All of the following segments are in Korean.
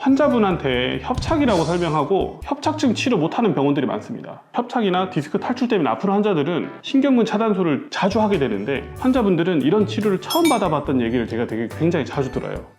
환자분한테 협착이라고 설명하고 협착증 치료 못하는 병원들이 많습니다. 협착이나 디스크 탈출 때문에 아픈 환자들은 신경근 차단술을 자주 하게 되는데 환자분들은 이런 치료를 처음 받아봤던 얘기를 제가 되게 굉장히 자주 들어요.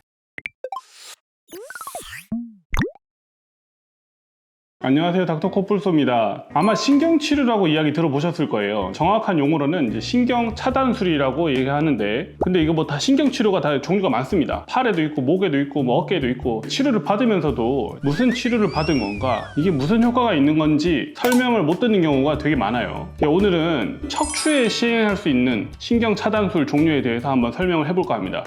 안녕하세요, 닥터 코뿔소입니다. 아마 신경치료라고 이야기 들어보셨을 거예요. 정확한 용어로는 이제 신경차단술이라고 얘기하는데, 근데 이거 뭐 다 신경치료가 다 종류가 많습니다. 팔에도 있고 목에도 있고 뭐 어깨에도 있고, 치료를 받으면서도 무슨 치료를 받은 건가, 이게 무슨 효과가 있는 건지 설명을 못 듣는 경우가 되게 많아요. 오늘은 척추에 시행할 수 있는 신경차단술 종류에 대해서 한번 설명을 해볼까 합니다.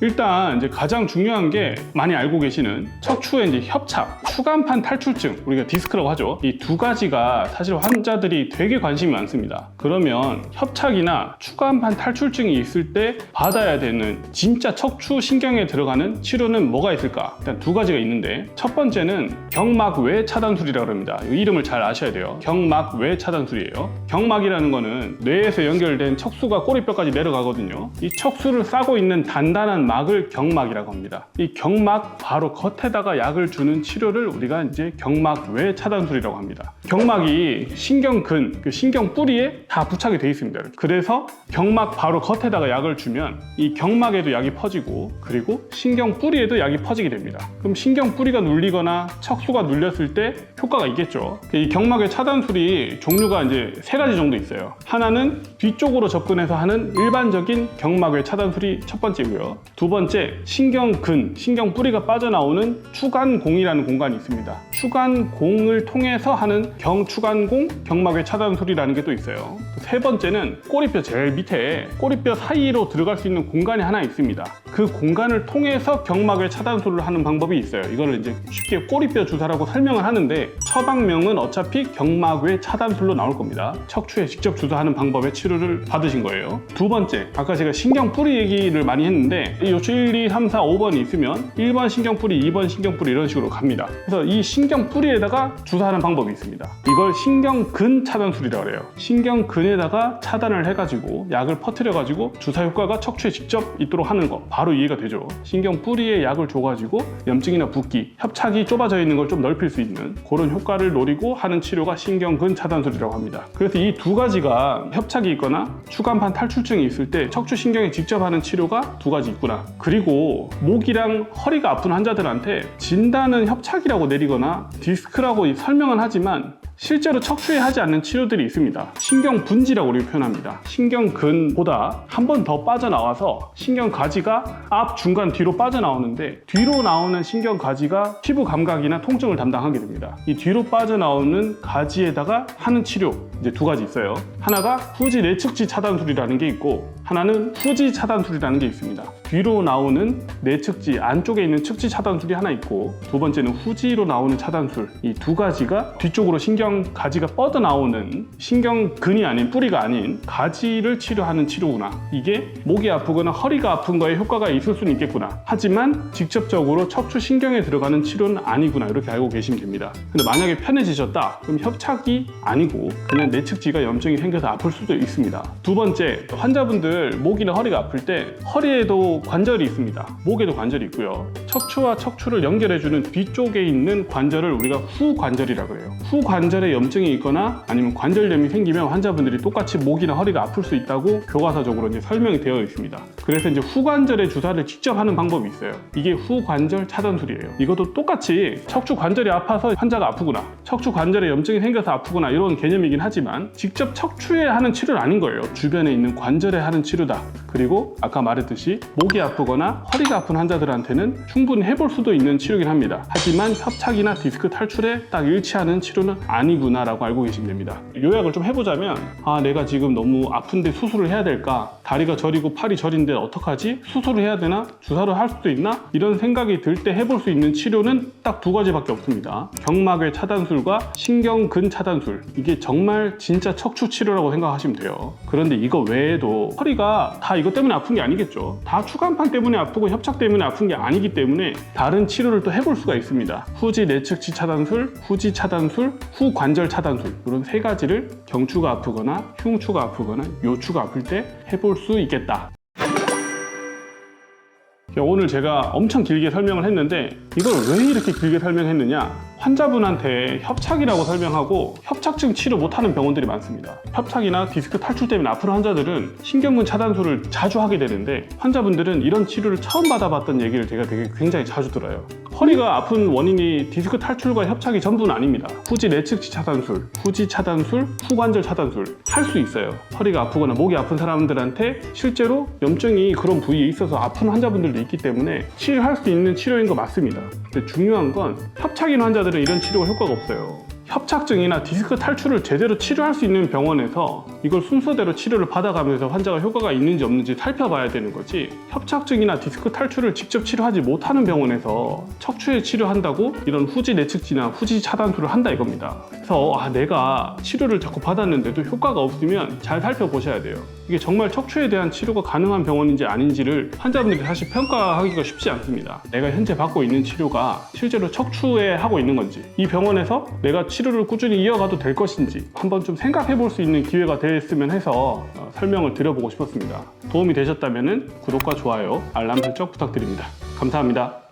일단 이제 가장 중요한 게 많이 알고 계시는 척추의 이제 협착, 추간판 탈출증, 우리가 디스크라고 하죠. 이 두 가지가 사실 환자들이 되게 관심이 많습니다. 그러면 협착이나 추간판 탈출증이 있을 때 받아야 되는 진짜 척추 신경에 들어가는 치료는 뭐가 있을까? 일단 두 가지가 있는데, 첫 번째는 경막외 차단술이라고 합니다. 이 이름을 잘 아셔야 돼요. 경막외 차단술이에요. 경막이라는 거는 뇌에서 연결된 척수가 꼬리뼈까지 내려가거든요. 이 척수를 싸고 있는 단단한 막을 경막이라고 합니다. 이 경막 바로 겉에다가 약을 주는 치료를 우리가 이제 경막외 차단술이라고 합니다. 경막이 신경근, 그 신경 뿌리에 다 부착이 되어 있습니다. 그래서 경막 바로 겉에다가 약을 주면 이 경막에도 약이 퍼지고, 그리고 신경 뿌리에도 약이 퍼지게 됩니다. 그럼 신경 뿌리가 눌리거나 척수가 눌렸을 때 효과가 있겠죠. 이 경막외 차단술이 종류가 이제 세 가지 정도 있어요. 하나는 뒤쪽으로 접근해서 하는 일반적인 경막외 차단술이 첫 번째고요. 두 번째, 신경근, 신경 뿌리가 빠져나오는 추간공이라는 공간이 있습니다. 추간공을 통해서 하는 경추간공 경막외 차단술이라는 게 또 있어요. 세 번째는 꼬리뼈 제일 밑에 꼬리뼈 사이로 들어갈 수 있는 공간이 하나 있습니다. 그 공간을 통해서 경막외 차단술을 하는 방법이 있어요. 이거를 이제 쉽게 꼬리뼈 주사라고 설명을 하는데, 처방명은 어차피 경막외 차단술로 나올 겁니다. 척추에 직접 주사하는 방법의 치료를 받으신 거예요. 두 번째, 아까 제가 신경 뿌리 얘기를 많이 했는데, 이 요추 1, 2, 3, 4, 5번이 있으면 1번 신경뿌리, 2번 신경뿌리 이런 식으로 갑니다. 그래서 이 신경뿌리에다가 주사하는 방법이 있습니다. 이걸 신경근 차단술이라고 해요. 신경근에다가 차단을 해가지고 약을 퍼뜨려가지고 주사 효과가 척추에 직접 있도록 하는 거, 바로 이해가 되죠. 신경뿌리에 약을 줘가지고 염증이나 붓기, 협착이 좁아져 있는 걸 좀 넓힐 수 있는 그런 효과를 노리고 하는 치료가 신경근 차단술이라고 합니다. 그래서 이 두 가지가, 협착이 있거나 추간판 탈출증이 있을 때 척추 신경에 직접 하는 치료가 두 가지 있구나. 그리고 목이랑 허리가 아픈 환자들한테 진단은 협착이라고 내리거나 디스크라고 설명은 하지만 실제로 척추에 하지 않는 치료들이 있습니다. 신경분지라고 우리가 표현합니다. 신경근보다 한 번 더 빠져나와서 신경가지가 앞, 중간, 뒤로 빠져나오는데, 뒤로 나오는 신경가지가 피부 감각이나 통증을 담당하게 됩니다. 이 뒤로 빠져나오는 가지에다가 하는 치료, 이제 두 가지 있어요. 하나가 후지 내측지 차단술이라는 게 있고, 하나는 후지 차단술이라는 게 있습니다. 뒤로 나오는 내측지, 안쪽에 있는 측지 차단술이 하나 있고, 두 번째는 후지로 나오는 차단술. 이 두 가지가 뒤쪽으로 신경가지가 뻗어나오는, 신경근이 아닌, 뿌리가 아닌 가지를 치료하는 치료구나. 이게 목이 아프거나 허리가 아픈 거에 효과가 있을 수는 있겠구나. 하지만 직접적으로 척추 신경에 들어가는 치료는 아니구나, 이렇게 알고 계시면 됩니다. 근데 만약에 편해지셨다, 그럼 협착이 아니고 그냥 내측지가 염증이 생겨서 아플 수도 있습니다. 두 번째, 환자분들 목이나 허리가 아플 때 허리에도 관절이 있습니다. 목에도 관절이 있고요. 척추와 척추를 연결해주는 뒤쪽에 있는 관절을 우리가 후관절이라고 해요. 후관절에 염증이 있거나 아니면 관절염이 생기면 환자분들이 똑같이 목이나 허리가 아플 수 있다고 교과서적으로 이제 설명이 되어 있습니다. 그래서 이제 후관절에 주사를 직접 하는 방법이 있어요. 이게 후관절 차단술이에요. 이것도 똑같이 척추 관절이 아파서 환자가 아프구나, 척추 관절에 염증이 생겨서 아프구나, 이런 개념이긴 하지만 직접 척추에 하는 치료는 아닌 거예요. 주변에 있는 관절에 하는 치료다. 그리고 아까 말했듯이 목이 아프거나 허리가 아픈 환자들한테는 충분히 해볼 수도 있는 치료긴 합니다. 하지만 협착이나 디스크 탈출에 딱 일치하는 치료는 아니구나 라고 알고 계시면 됩니다. 요약을 좀 해보자면, 내가 지금 너무 아픈데 수술을 해야 될까? 다리가 저리고 팔이 저린데 어떡하지? 수술을 해야 되나? 주사를 할 수도 있나? 이런 생각이 들 때 해볼 수 있는 치료는 딱 두 가지밖에 없습니다. 경막외 차단술과 신경근 차단술. 이게 정말 진짜 척추 치료라고 생각하시면 돼요. 그런데 이거 외에도 허리가 다 이것 때문에 아픈 게 아니겠죠. 다 추간판 때문에 아프고 협착 때문에 아픈 게 아니기 때문에 다른 치료를 또 해볼 수가 있습니다. 후지 내측지 차단술, 후지 차단술, 후관절 차단술, 이런 세 가지를 경추가 아프거나 흉추가 아프거나 요추가 아플 때 해볼 수 있겠다. 오늘 제가 엄청 길게 설명을 했는데 이걸 왜 이렇게 길게 설명했느냐, 환자분한테 협착이라고 설명하고 협착증 치료 못하는 병원들이 많습니다. 협착이나 디스크 탈출 때문에 아픈 환자들은 신경근 차단술을 자주 하게 되는데 환자분들은 이런 치료를 처음 받아봤던 얘기를 제가 굉장히 자주 들어요. 허리가 아픈 원인이 디스크 탈출과 협착이 전부는 아닙니다. 후지 내측지 차단술, 후지 차단술, 후관절 차단술 할 수 있어요. 허리가 아프거나 목이 아픈 사람들한테 실제로 염증이 그런 부위에 있어서 아픈 환자분들도 있기 때문에 치료할 수 있는 치료인 거 맞습니다. 근데 중요한 건 협착인 환자들은 이런 치료가 효과가 없어요. 협착증이나 디스크 탈출을 제대로 치료할 수 있는 병원에서 이걸 순서대로 치료를 받아가면서 환자가 효과가 있는지 없는지 살펴봐야 되는 거지, 협착증이나 디스크 탈출을 직접 치료하지 못하는 병원에서 척추에 치료한다고 이런 후지 내측지나 후지 차단술을 한다 이겁니다. 그래서 내가 치료를 자꾸 받았는데도 효과가 없으면 잘 살펴보셔야 돼요. 이게 정말 척추에 대한 치료가 가능한 병원인지 아닌지를 환자분들이 사실 평가하기가 쉽지 않습니다. 내가 현재 받고 있는 치료가 실제로 척추에 하고 있는 건지, 이 병원에서 내가 치료를 꾸준히 이어가도 될 것인지 한번 좀 생각해 볼 수 있는 기회가 됐으면 해서 설명을 드려보고 싶었습니다. 도움이 되셨다면 구독과 좋아요, 알람 설정 부탁드립니다. 감사합니다.